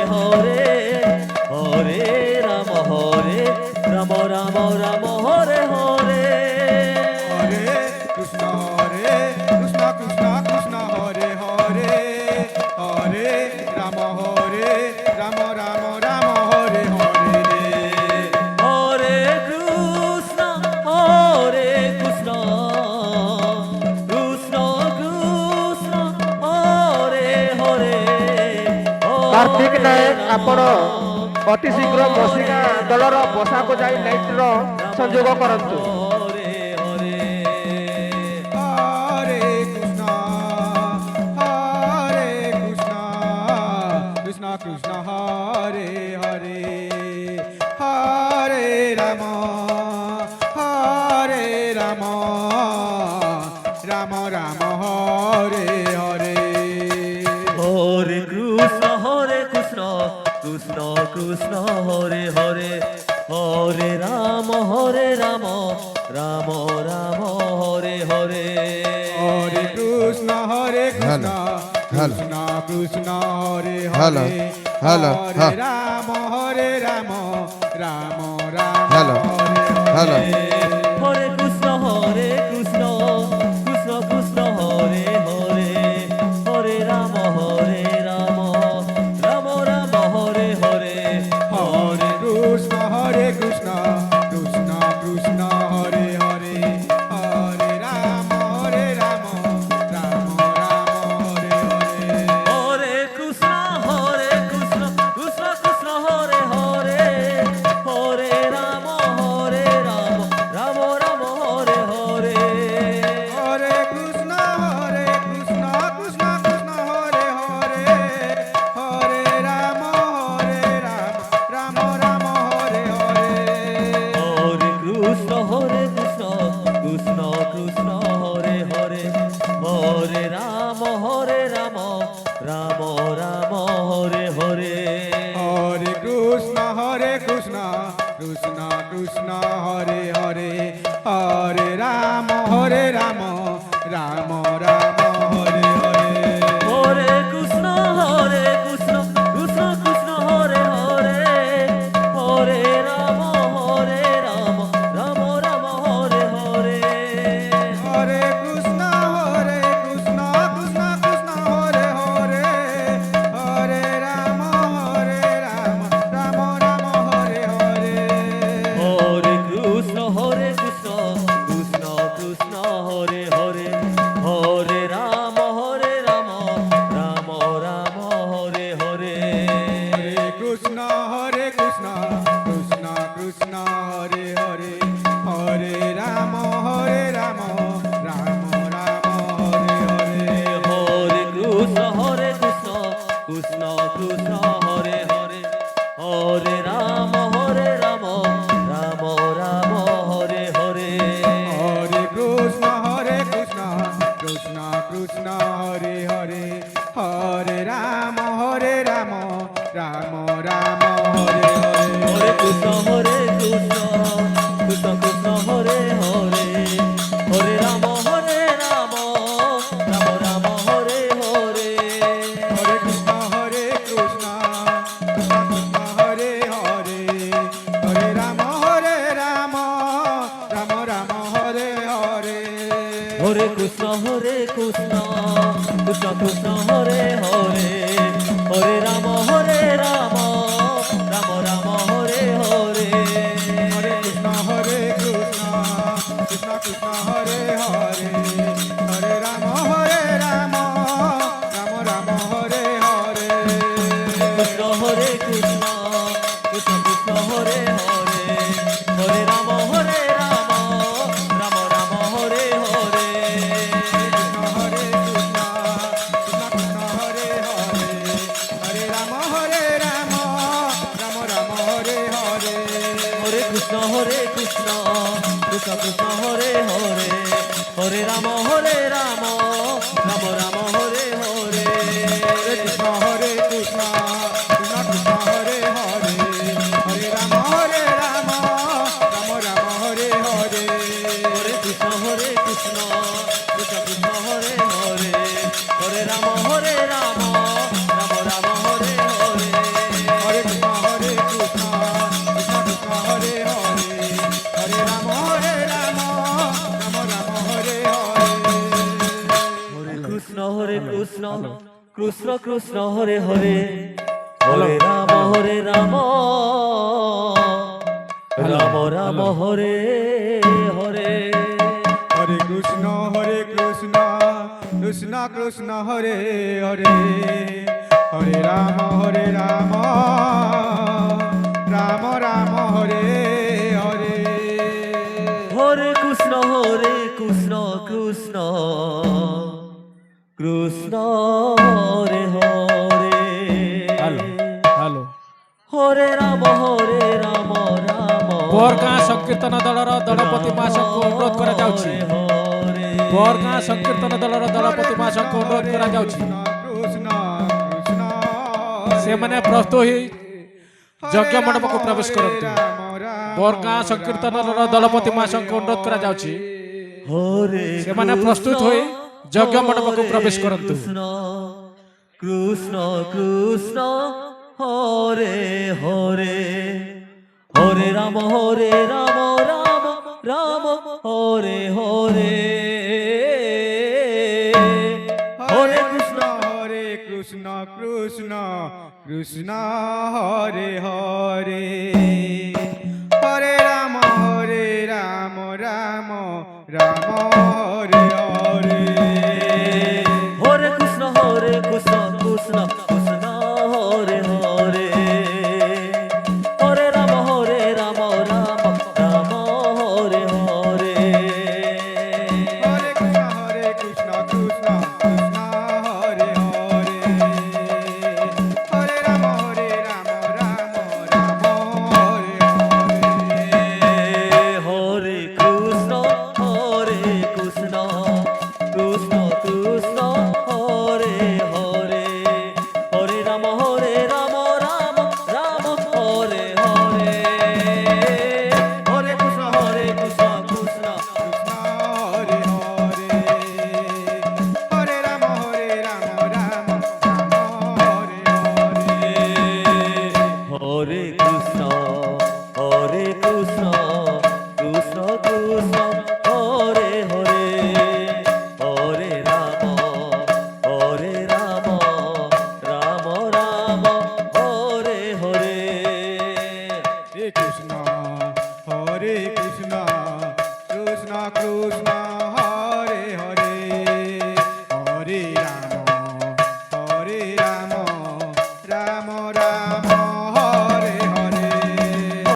হরে হরে রাম রাম রাম হরে হরে হরে কৃষ্ণ কৃষ্ণ কৃষ্ণ হরে হরে হরে রাম রাম রাম হরে হরে হরে কৃষ্ণ কৃষ্ণ কৃষ্ণ হরে হরে कार्तिक नायक आपण अति शीघ्र बसिका दलर बसा को जाई लाइट रो संयोग करंतु हरे हरे हरे कृष्ण कृष्ण कृष्ण हरे हरे हरे राम राम राम हरे हरे हरे कृष्ण कृष्ण कृष्ण हरे हरे हरे राम राम राम हरे हरे हरे कृष्ण कृष्ण कृष्ण हरे हरे हरे राम राम राम हेलो हेलो हरे कृष्ण कृष्ण कृष्ण हरे हरे हरे राम राम राम हरे हरे हरे कृष्ण कृष्ण कृष्ण हरे हरे हरे राम राम राम हरे हरे हरे कृष्ण कृष्ण कृष्ण हरे हरे हरे राम राम राम हरे हरे हरे कृष्ण कृष्ण कृष्ण हरे हरे हरे राम राम राम हरे हरे हरे कृष्ण कृष्ण कृष्ण हरे हरे हरे राम राम राम हरे हरे हरे कृष्ण कृष्ण कृष्ण हरे हरे हरे राम राम राम हरे हरे हरे कृष्ण कृष्ण कृष्ण हरे हरे हरे राम राम राम हरे हरे हरे कृष्ण कृष्ण कृष्ण हरे हरे हरे राम राम राम हरे हरे हरे कृष्ण कृष्ण कृष्ण हरे हरे हरे राम राम राम हरे हरे हरे कृष्ण कृष्ण कृष्ण हरे हरे हरे राम राम राम हरे हरे हरे कृष्ण कृष्ण कृष्ण हरे हरे हरे राम राम राम हरे हरे हरे कृष्ण कृष्ण कृष्ण हरे हरे हरे राम राम राम हरे हरे हरे कृष्ण कृष्ण कृष्ण हरे हरे हरे राम राम राम हरे हरे हरे कृष्ण कृष्ण कृष्ण हरे हरे हरे राम राम राम हरे हरे हरे कृष्ण कृष्ण कृष्ण हरे हरे हरे राम राम राम हरे हरे हरे कृष्ण कृष्ण कृष्ण हरे हरे हरे राम राम राम हरे हरे कृष्ण कृष्ण कृष्ण हरे हरे हरे राम राम राम हरे हरे कृष्ण कृष्ण कृष्ण हरे हरे हरे राम राम राम हरे हरे हरे कृष्ण कृष्ण कृष्ण हरे हरे हरे राम राम राम हरे हरे हरे कृष्ण कृष्ण कृष्ण हरे हरे हरे राम राम राम हरे हरे हरे कृष्ण कृष्ण कृष्ण हरे हरे हरे राम राम राम हरे हरे কৃষ্ণ কৃষ্ণ কৃষ্ণ হরে হরে হরে রাম রাম রাম হরে হরে হরে কৃষ্ণ কৃষ্ণ কৃষ্ণ হরে হরে হরে রাম রাম রাম হরে হরে হরে কৃষ্ণ কৃষ্ণ কৃষ্ণ হরে হরে হ্যালো হরে রাম রাম বরগাঁ সংকীর্তন দলর দলপতি মহাশয়ଙ୍କୁ অনুରୋଧ କରାଯାଉଛି বরগাঁ সংকীর্তন দলର ଦଳପତି ମହାଶୟଙ୍କୁ ଅନୁରୋଧ କରାଯାଉଛି কৃষ্ণ কৃষ্ণ ସେମାନେ ପ୍ରସ୍ତୁତ ହୋଇ ଯଜ୍ଞ ମଣ୍ଡପକୁ ପ୍ରବେଶ କରନ୍ତୁ ବରଗାଁ ସଂକୀର୍ତ୍ତନ ଦଳର ଦଳପତି ମହାଶୟଙ୍କୁ ଅନୁରୋଧ କରାଯାଉଛି হরে ସେମାନେ ପ୍ରସ୍ତୁତ ହୋଇ ଯଜ୍ଞ ମଣ୍ଡପକୁ ପ୍ରବେଶ କରନ୍ତୁ কৃষ্ণ কৃষ্ণ হরে হরে হরে রাম রাম রাম হরে হরে হরে কৃষ্ণ কৃষ্ণ কৃষ্ণ কৃষ্ণ হরে হরে হরে রাম রাম রাম হরে